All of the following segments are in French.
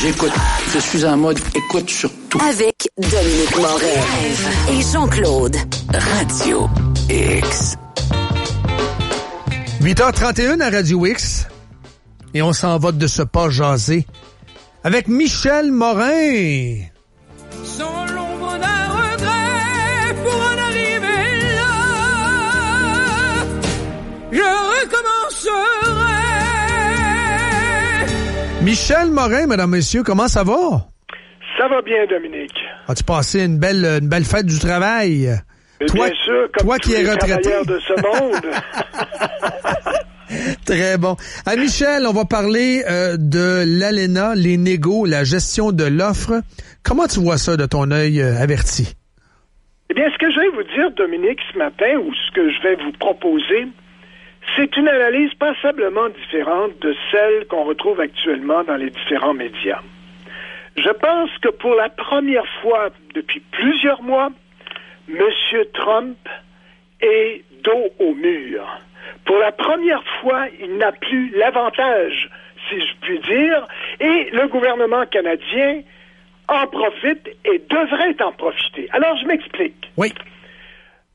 J'écoute. Je suis en mode écoute sur tout. Avec Dominique Moret et Jean-Claude. Radio X. 8h31 à Radio X. Et on s'en va de ce pas jaser avec Michel Morin. Sans l'ombre d'un regret pour en arriver là, je recommencerai. Michel Morin, mesdames, messieurs, comment ça va? Ça va bien, Dominique. As-tu passé une belle fête du travail? Bien sûr, comme toi tous qui es les retraité travailleurs de ce monde. Très bon. Michel, on va parler de l'ALENA, les négos, la gestion de l'offre. Comment tu vois ça de ton œil averti? Eh bien, ce que je vais vous dire, Dominique, ce matin, ou ce que je vais vous proposer, c'est une analyse passablement différente de celle qu'on retrouve actuellement dans les différents médias. Je pense que pour la première fois depuis plusieurs mois, M. Trump est dos au mur. Pour la première fois, il n'a plus l'avantage, si je puis dire, et le gouvernement canadien en profite et devrait en profiter. Alors, je m'explique. Oui.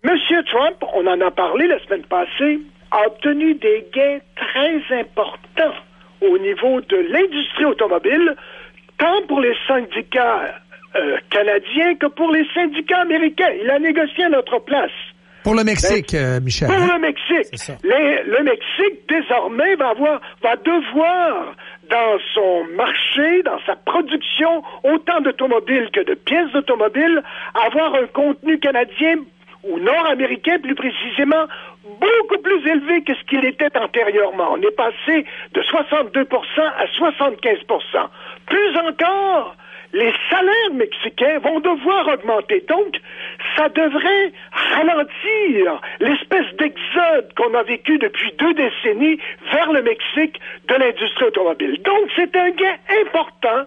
M. Trump, on en a parlé la semaine passée, a obtenu des gains très importants au niveau de l'industrie automobile, tant pour les syndicats canadiens que pour les syndicats américains. Il a négocié à notre place. Pour le Mexique, Michel. Pour le Mexique. C'est ça. Le Mexique, désormais, va devoir, dans son marché, dans sa production, autant d'automobiles que de pièces d'automobiles, avoir un contenu canadien ou nord-américain, plus précisément, beaucoup plus élevé que ce qu'il était antérieurement. On est passé de 62% à 75%. Plus encore, les salaires mexicains vont devoir augmenter. Donc, ça devrait ralentir l'espèce d'exode qu'on a vécu depuis 2 décennies vers le Mexique de l'industrie automobile. Donc, c'est un gain important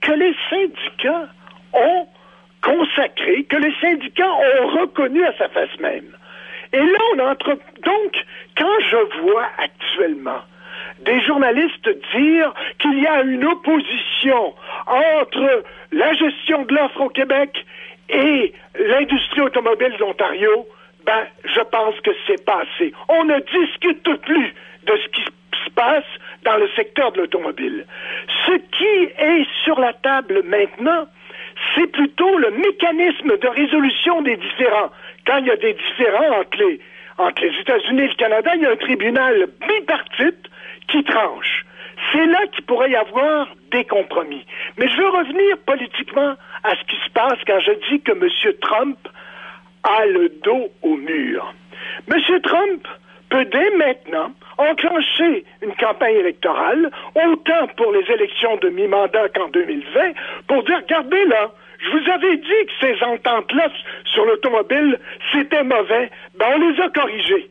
que les syndicats ont consacré, que les syndicats ont reconnu à sa face même. Et là, donc, quand je vois actuellement des journalistes dire qu'il y a une opposition entre la gestion de l'offre au Québec et l'industrie automobile de l'Ontario, je pense que c'est passé. On ne discute plus de ce qui se passe dans le secteur de l'automobile. Ce qui est sur la table maintenant, c'est plutôt le mécanisme de résolution des différends. Quand il y a des différends entre les États-Unis et le Canada, il y a un tribunal bipartite qui tranche. C'est là qu'il pourrait y avoir des compromis. Mais je veux revenir politiquement à ce qui se passe quand je dis que M. Trump a le dos au mur. M. Trump peut dès maintenant enclencher une campagne électorale, autant pour les élections de mi-mandat qu'en 2020, pour dire, regardez là, je vous avais dit que ces ententes-là sur l'automobile, c'était mauvais. On les a corrigées.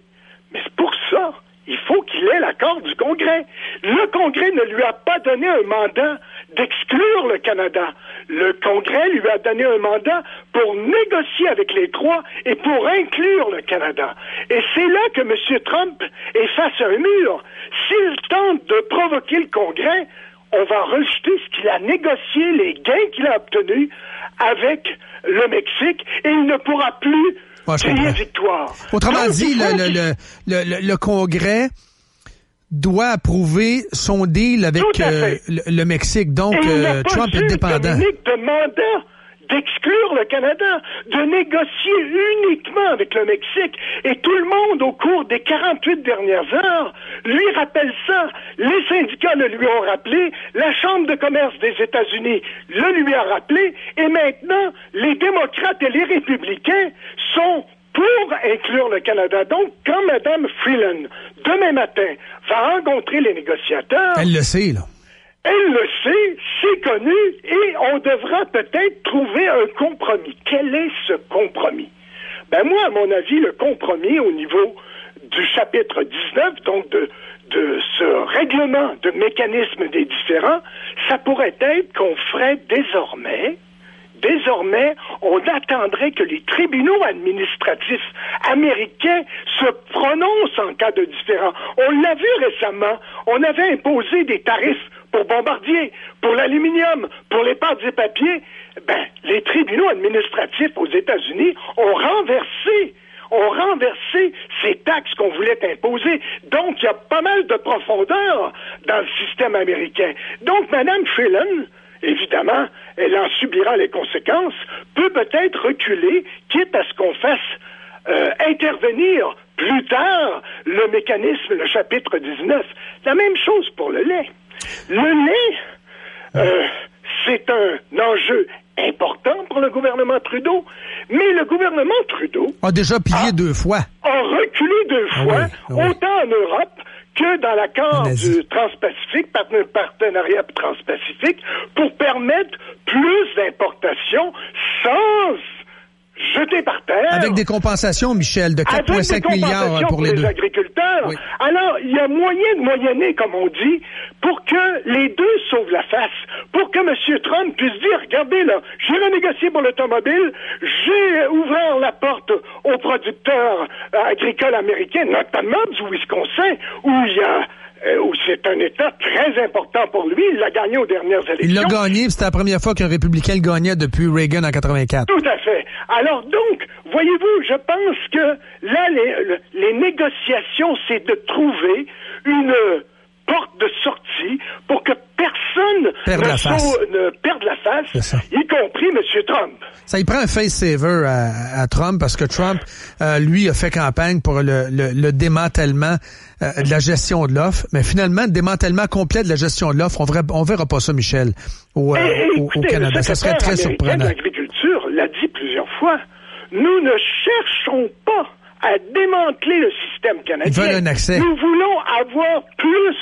Mais c'est pour ça, il faut qu'il ait l'accord du Congrès. Le Congrès ne lui a pas donné un mandat d'exclure le Canada. Le Congrès lui a donné un mandat pour négocier avec les trois et pour inclure le Canada. Et c'est là que M. Trump est face à un mur. S'il tente de provoquer le Congrès, on va rejeter ce qu'il a négocié, les gains qu'il a obtenus avec le Mexique, et il ne pourra plus crier victoire. Autrement dit, le Congrès doit approuver son deal avec le Mexique. Donc, Trump est dépendant. De mandat d'exclure le Canada, de négocier uniquement avec le Mexique. Et tout le monde, au cours des 48 dernières heures, lui rappelle ça. Les syndicats le lui ont rappelé, la Chambre de commerce des États-Unis le lui a rappelé, et maintenant, les démocrates et les républicains sont pour inclure le Canada. Donc, quand Mme Freeland, demain matin, va rencontrer les négociateurs... Elle le sait, là. Elle le sait, c'est connu, et on devra peut-être trouver un compromis. Quel est ce compromis? Moi, à mon avis, le compromis au niveau du chapitre 19, donc de ce règlement de mécanisme des différends, ça pourrait être qu'on ferait désormais, on attendrait que les tribunaux administratifs américains se prononcent en cas de différend. On l'a vu récemment, on avait imposé des tarifs pour Bombardier, pour l'aluminium, pour les pâtes et papiers, les tribunaux administratifs aux États-Unis ont renversé ces taxes qu'on voulait imposer. Donc, il y a pas mal de profondeur dans le système américain. Donc, Mme Freeland, évidemment, elle en subira les conséquences, peut-être reculer, quitte à ce qu'on fasse intervenir plus tard le mécanisme, le chapitre 19. La même chose pour le lait. Le lait, c'est un enjeu important pour le gouvernement Trudeau, mais le gouvernement Trudeau a déjà pillé 2 fois. A reculé 2 fois, autant en Europe que dans l'accord du Transpacifique, partenariat transpacifique, pour permettre plus d'importations sans jeter par terre. Avec des compensations, Michel, de 4,5 milliards pour les deux. Agriculteurs. Oui. Alors, il y a moyen de moyenner, comme on dit, pour que les deux sauvent la face, pour que M. Trump puisse dire, regardez là, j'ai renégocié pour l'automobile, j'ai ouvert la porte aux producteurs agricoles américains, notamment du Wisconsin, où c'est un État très important pour lui. Il l'a gagné aux dernières élections. Il l'a gagné, c'était la première fois qu'un républicain le gagnait depuis Reagan en 84. Tout à fait. Alors donc, voyez-vous, je pense que là, les négociations, c'est de trouver une porte de sortie pour que personne ne perde la face, y compris M. Trump. Ça y prend un face-saver à Trump parce que Trump, lui, a fait campagne pour le démantèlement de la gestion de l'offre. Mais finalement, le démantèlement complet de la gestion de l'offre, on verra pas ça, Michel, au Canada. Ça serait très surprenant. L'agriculture l'a dit plusieurs fois. Nous ne cherchons pas à démanteler le système canadien. Ils veulent un accès. Nous voulons avoir plus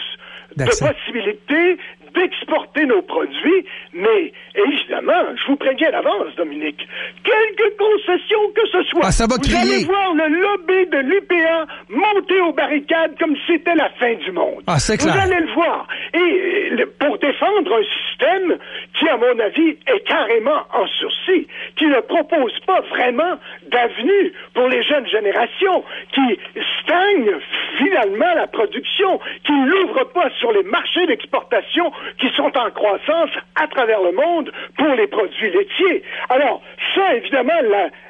de possibilités d'exporter nos produits, mais évidemment, je vous préviens d'avance, Dominique, quelques concessions que ce soit, ça va vous allez voir le lobby de l'UPA monter aux barricades comme si c'était la fin du monde. Ah, c'est clair. Vous allez le voir. Et pour défendre un système qui, à mon avis, est carrément en sursis, qui ne propose pas vraiment d'avenue pour les jeunes générations, qui stagne finalement la production, qui n'ouvre pas sur les marchés d'exportation qui sont en croissance à travers le monde pour les produits laitiers. Alors, ça, évidemment,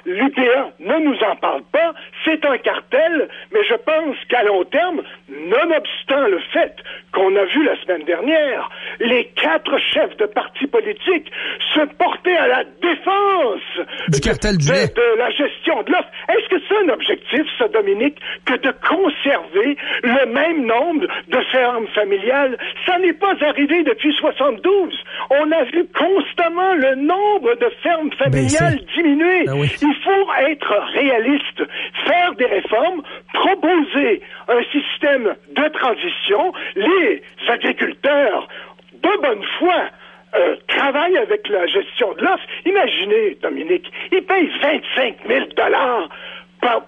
l'UPA ne nous en parle pas, c'est un cartel, mais je pense qu'à long terme, nonobstant le fait qu'on a vu la semaine dernière, les 4 chefs de partis politiques se porter à la défense du cartel du lait. De la gestion de l'offre. Est-ce que c'est un objectif, ça, Dominique, que de conserver le même nombre de fermes familiales? Ça n'est pas arrivé depuis 72. On a vu constamment le nombre de fermes familiales diminuer. Oui. Il faut être réaliste, faire des réformes, proposer un système de transition. Les agriculteurs, de bonne foi, travaillent avec la gestion de l'offre. Imaginez, Dominique, ils payent 25 000 $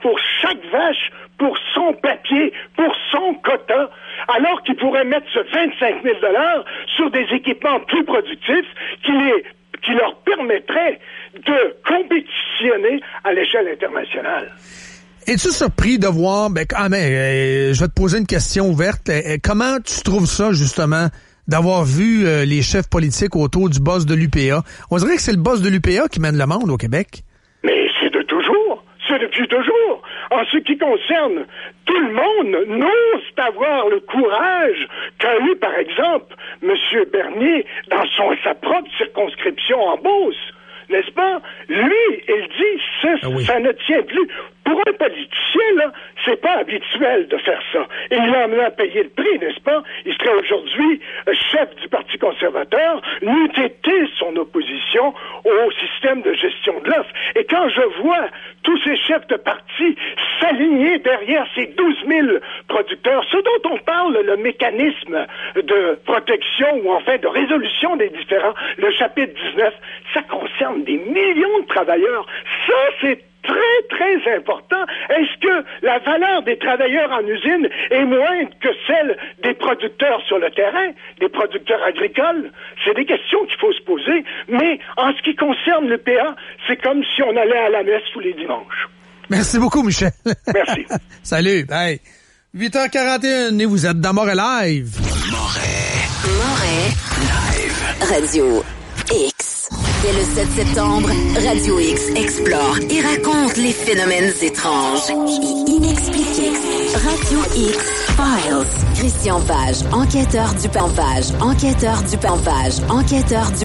pour chaque vache, pour son papier, pour son quota, alors qu'ils pourraient mettre ce 25 000 $ sur des équipements plus productifs qui leur permettraient de compétitionner à l'échelle internationale. Es-tu surpris de voir, je vais te poser une question ouverte. Comment tu trouves ça, justement, d'avoir vu les chefs politiques autour du boss de l'UPA? On dirait que c'est le boss de l'UPA qui mène le monde au Québec. Mais c'est de toujours. C'est depuis toujours. En ce qui concerne tout le monde, n'ose avoir le courage qu'a eu, par exemple, M. Bernier dans sa propre circonscription en Beauce. N'est-ce pas? Lui, il dit, ça ne tient plus. Pour un politicien, là, c'est pas habituel de faire ça. Et il en a payé le prix, n'est-ce pas? Il serait aujourd'hui chef du Parti conservateur, n'eût été son opposition au système de gestion de l'offre. Et quand je vois tous ces chefs de parti s'aligner derrière ces 12 000 producteurs, ce dont on parle, le mécanisme de protection ou enfin de résolution des différends, le chapitre 19, ça concerne des millions de travailleurs. Ça, c'est très, très important. Est-ce que la valeur des travailleurs en usine est moindre que celle des producteurs sur le terrain, des producteurs agricoles? C'est des questions qu'il faut se poser. Mais en ce qui concerne le PA, c'est comme si on allait à la messe tous les dimanches. Merci beaucoup, Michel. Merci. Salut. Bye. 8h41 et vous êtes dans Montréal Live. Montréal. Live. Radio X. Dès le 7 septembre, Radio X explore et raconte les phénomènes étranges et inexpliqués. Radio X Files. Christian Page, enquêteur du Pampage, enquêteur du Pampage, enquêteur du